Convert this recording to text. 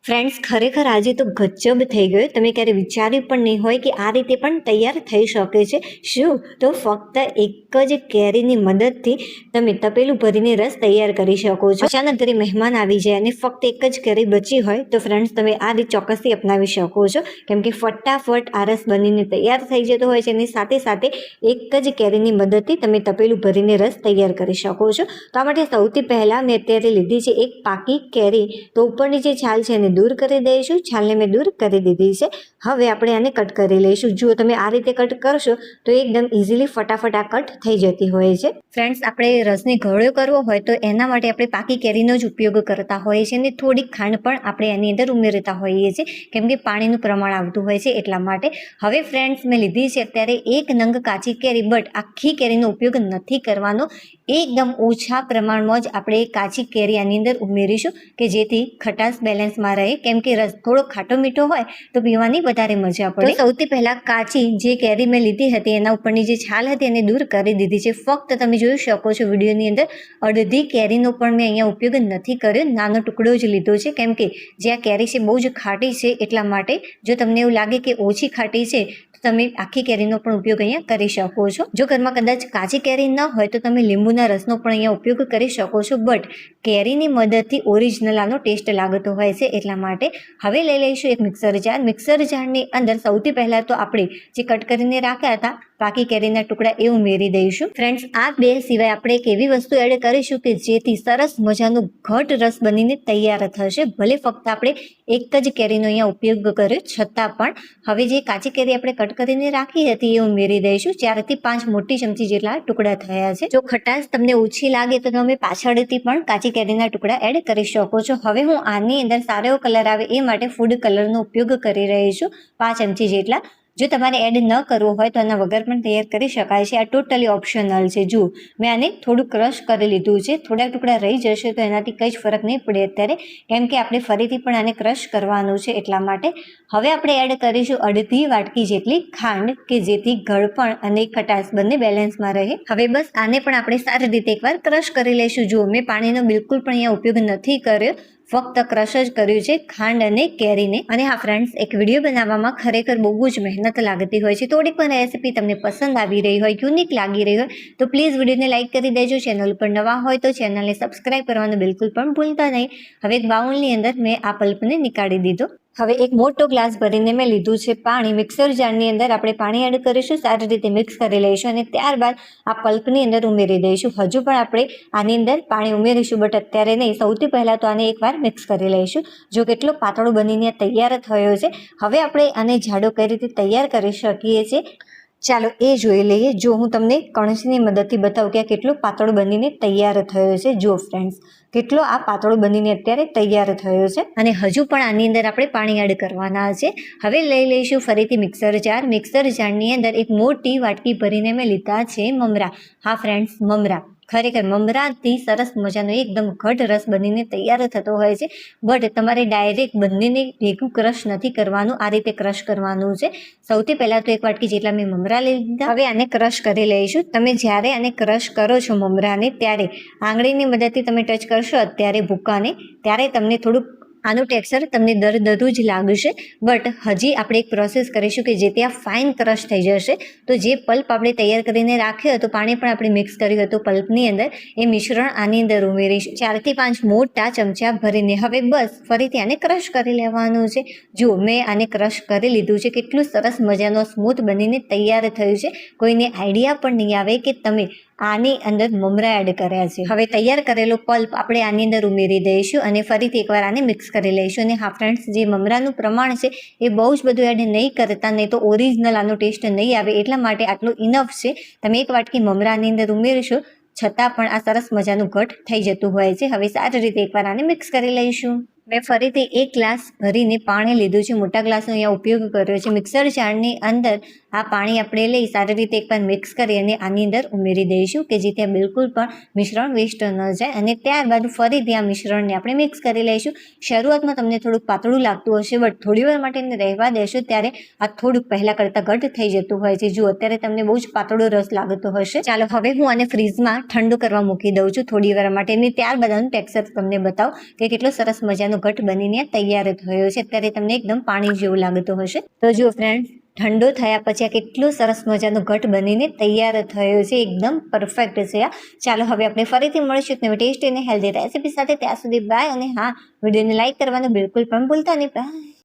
Friends, ખરેખર આજે તો ગજબ થઈ ગયો. તમે ક્યારે વિચાર્યું પણ નહીં હોય કે આ રીતે પણ તૈયાર થઈ શકે છે. શું તો ફક્ત એક જ કેરીની મદદથી તમે તપેલું ભરીને રસ તૈયાર કરી શકો છો. અચાનક ઘરે મહેમાન આવી જાય અને ફક્ત એક જ કેરી બચી હોય તો ફ્રેન્ડ્સ તમે આ રીત ચોક્કસથી અપનાવી શકો છો, કેમ કે ફટાફટ આ રસ બનીને તૈયાર થઈ જતો હોય છે અને સાથે સાથે એક જ કેરીની મદદથી તમે તપેલું ભરીને રસ તૈયાર કરી શકો છો. તો આ માટે સૌથી પહેલાં મેં અત્યારે લીધી છે એક પાકી કેરી. તો ઉપરની જે છાલ છે એને દૂર કરી દઈશું. છાલને મેં દૂર કરી દીધી છે. હવે આપણે આને કટ કરી લઈશું. જો તમે આ રીતે કટ કરશો તો એકદમ ઇઝીલી ફટાફટ આ કટ થઈ જતી હોય છે. ફ્રેન્ડ્સ, આપણે રસને ઘોળો કરવો હોય તો એના માટે આપણે પાકી કેરીનો જ ઉપયોગ કરતા હોઈએ છીએ અને થોડીક ખાંડ પણ આપણે એની અંદર ઉમેરતા હોઈએ છીએ, કેમ કે પાણીનું પ્રમાણ આવતું હોય છે એટલા માટે. હવે ફ્રેન્ડ્સ, મેં લીધી છે અત્યારે એક નંગ કાચી કેરી, બટ આખી કેરીનો ઉપયોગ નથી કરવાનો. એકદમ ઓછા પ્રમાણમાં જ આપણે કાચી કેરી આની અંદર ઉમેરીશું કે જેથી ખટાશ બેલેન્સમાં રહે, કેમ કે રસ થોડો ખાટો મીઠો હોય તો પીવાની વધારે મજા પડે. તો સૌથી પહેલા કાચી જે કેરી મેં લીધી હતી એના ઉપરની જે છાલ હતી એને દૂર કરી દીધી છે. ફક્ત તમે જોઈ શકો છો વિડીયોની અંદર અડધી કેરીનો પણ મેં અહીંયા ઉપયોગ નથી કર્યો, નાનો ટુકડો જ લીધો છે, કેમ કે જે આ કેરી છે બહુ જ ખાટી છે એટલા માટે. જો તમને એવું લાગે કે ઓછી ખાટી છે તો તમે આખી કેરીનો પણ ઉપયોગ અહીંયા કરી શકો છો. જો ઘરમાં કદાચ કાચી કેરી ન હોય તો તમે લીંબુના રસનો પણ અહીંયા ઉપયોગ કરી શકો છો, બટ કેરીની મદદથી ઓરિજિનલ આનો ટેસ્ટ લાગતો હોય છે એટલા માટે. હવે લઈ લઈશું એક મિક્સર જાર. મિક્સર જારની અંદર સૌથી પહેલા તો આપણે જે કટ કરીને રાખ્યા હતા પાકી કેરીના ટુકડા એ ઉમેરી દઈશું. ફ્રેન્ડ્સ, આ બે સિવાય આપણે એક એવી વસ્તુ એડ કરીશું કે જેથી સરસ મજાનો ઘટ રસ બનીને તૈયાર થશે. ભલે ફક્ત આપણે એક જ કેરીનો અહીંયા ઉપયોગ કર્યો છતાં પણ. હવે જે કાચી કેરી આપણે કટ કરીને રાખી હતી એ ઉમેરી દઈશું. 4 થી 5 મોટી ચમચી જેટલા ટુકડા થયા છે. જો ખટાશ તમને ઓછી લાગે તો તમે પાછળથી પણ કાચી કેરીના ટુકડા એડ કરી શકો છો. હવે હું આની અંદર સારો એવો કલર આવે એ માટે ફૂડ કલરનો ઉપયોગ કરી રહી છું, 5 ચમચી જેટલા. જો તમારે એડ ન કરવો હોય તો આના વગર પણ તૈયાર કરી શકાય છે. આ ટોટલી ઓપ્શનલ છે. જુઓ, મેં આને થોડું ક્રશ કરી લીધું છે. થોડા ટુકડા રહી જશે તો એનાથી કંઈ જ ફરક નહીં પડે અત્યારે, કેમ કે આપણે ફરીથી પણ આને ક્રશ કરવાનું છે એટલા માટે. હવે આપણે એડ કરીશું અડધી વાટકી જેટલી ખાંડ કે જેથી ગળપણ અને ખટાશ બંને બેલેન્સમાં રહે. હવે બસ આને પણ આપણે સારી રીતે એકવાર ક્રશ કરી લઈશું. જુઓ, મેં પાણીનો બિલકુલ પણ અહીંયા ઉપયોગ નથી કર્યો, ફક્ત ક્રશ જ કર્યું છે ખાંડ અને કેરીને. અને હા ફ્રેન્ડ્સ, એક વિડીયો બનાવવામાં ખરેખર બહુ જ મહેનત લાગતી હોય છે. થોડીક પણ રેસીપી તમને પસંદ આવી રહી હોય, યુનિક લાગી રહી હોય તો પ્લીઝ વિડીયોને લાઇક કરી દેજો. ચેનલ ઉપર નવા હોય તો ચેનલને સબસ્ક્રાઇબ કરવાનું બિલકુલ પણ ભૂલતા નહીં. હવે એક બાઉલની અંદર મેં આ પલ્પને નીકાળી દીધો. હવે એક મોટો ગ્લાસ ભરીને મેં લીધું છે પાણી. મિક્સર જારની અંદર આપણે પાણી એડ કરીશું, સારી રીતે મિક્સ કરી લઈશું અને ત્યારબાદ આ પલ્પની અંદર ઉમેરી દઈશું. હજુ પણ આપણે આની અંદર પાણી ઉમેરીશું, બટ અત્યારે નહીં. સૌથી પહેલાં તો આને એકવાર મિક્સ કરી લઈશું. જો કેટલો પાતળો બનીને તૈયાર થયો છે. હવે આપણે આને જાડો કઈ રીતે તૈયાર કરી શકીએ છીએ ચાલો એ જોઈ લઈએ. જો હું તમને કણસની મદદથી બતાવું કે આ કેટલો પાતળો બનીને તૈયાર થયો છે. જો ફ્રેન્ડ્સ, કેટલો આ પાતળો બનીને અત્યારે તૈયાર થયો છે અને હજુ પણ આની અંદર આપણે પાણી એડ કરવાના છે. હવે લઈ લઈશું ફરીથી મિક્સર જાર. મિક્સર જારની અંદર એક મોટી વાટકી ભરીને મેં લીધા છે મમરા. હા ફ્રેન્ડ્સ, મમરા. ખરેખર મમરાથી સરસ મજાનો એકદમ ઘટ રસ બનીને તૈયાર થતો હોય છે, બટ તમારે ડાયરેક્ટ બંનેને ભેગું ક્રશ નથી કરવાનું, આ રીતે ક્રશ કરવાનું છે. સૌથી પહેલાં તો એક વાટકી જેટલા મેં મમરા લઈ લીધા. હવે આને ક્રશ કરી લઈશું. તમે જ્યારે આને ક્રશ કરો છો મમરાને, ત્યારે આંગળીની મદદથી તમે ટચ કરશો અત્યારે ભૂકાને, ત્યારે તમને થોડુંક આનું ટેક્સચર તમને દરદરું જ લાગશે. બટ હજી આપણે એક પ્રોસેસ કરીશું કે જેથી આ ફાઇન ક્રશ થઈ જશે. તો જે પલ્પ આપણે તૈયાર કરીને રાખ્યો હતો, પાણી પણ આપણે મિક્સ કર્યું હતું પલ્પની અંદર, એ મિશ્રણ આની અંદર ઉમેરીશું 4 થી 5 મોટા ચમચા ભરીને. હવે બસ ફરીથી આને ક્રશ કરી લેવાનું છે. જો મેં આને ક્રશ કરી લીધું છે. કેટલું સરસ મજાનો સ્મૂથ બનીને તૈયાર થયું છે. કોઈને આઈડિયા પણ નહીં આવે કે તમે આની અંદર મમરા એડ કર્યા છે. હવે તૈયાર કરેલો પલ્પ આપણે આની અંદર ઉમેરી દઈશું અને ફરીથી એકવાર આને મિક્સ કરી લઈશું. અને હા ફ્રેન્ડ્સ, જે મમરાનું પ્રમાણ છે એ બહુ જ બધું એડ નહીં કરતા, નહીં તો ઓરિજિનલ આનો ટેસ્ટ નહીં આવે. એટલા માટે આટલું ઇનફ છે. તમે એક વાટકી મમરા આની અંદર ઉમેરશો છતાં પણ આ સરસ મજાનું ઘટ થઈ જતું હોય છે. હવે સારી રીતે એકવાર આને મિક્સ કરી લઈશું. મેં ફરીથી એક ગ્લાસ ભરીને પાણી લીધું છે. મોટા ગ્લાસનો અહીંયા ઉપયોગ કર્યો છે. મિક્સર જારની અંદર આ પાણી આપણે લઈ સારી રીતે એકવાર મિક્સ કરી અને આની અંદર ઉમેરી દઈશું કે જેથી આ બિલકુલ પણ મિશ્રણ વેસ્ટ ન જાય. અને ત્યારબાદ ફરીથી આ મિશ્રણને આપણે મિક્સ કરી લઈશું. શરૂઆતમાં તમને થોડુંક પાતળું લાગતું હશે, બટ થોડી વાર માટે એને રહેવા દેશો ત્યારે આ થોડુંક પહેલાં કરતાં ઘટ થઈ જતું હોય છે. જુઓ અત્યારે તમને બહુ જ પાતળો રસ લાગતો હશે. ચાલો હવે હું આને ફ્રીઝમાં ઠંડુ કરવા મૂકી દઉં છું થોડી વાર માટે. અને ત્યારબાદ આનું ટેક્સચર તમને બતાવો કે કેટલો સરસ મજાનો ઘટ બનીને તૈયાર થયો છે. અત્યારે તમને એકદમ પાણી જેવું લાગતું હશે. તો જુઓ ફ્રેન્ડ, ઠંડો થયા પછી આ કેટલો સરસ મજાનો ઘટ બનીને તૈયાર થયો છે. એકદમ પરફેક્ટ છે આ. ચાલો હવે આપણે ફરીથી મળીશું નવી ટેસ્ટી અને હેલ્ધી રેસીપી સાથે. ત્યાં સુધી બાય. અને હા, વિડીયોને લાઈક કરવાનું બિલકુલ પણ ભૂલતા નહીં. બાય.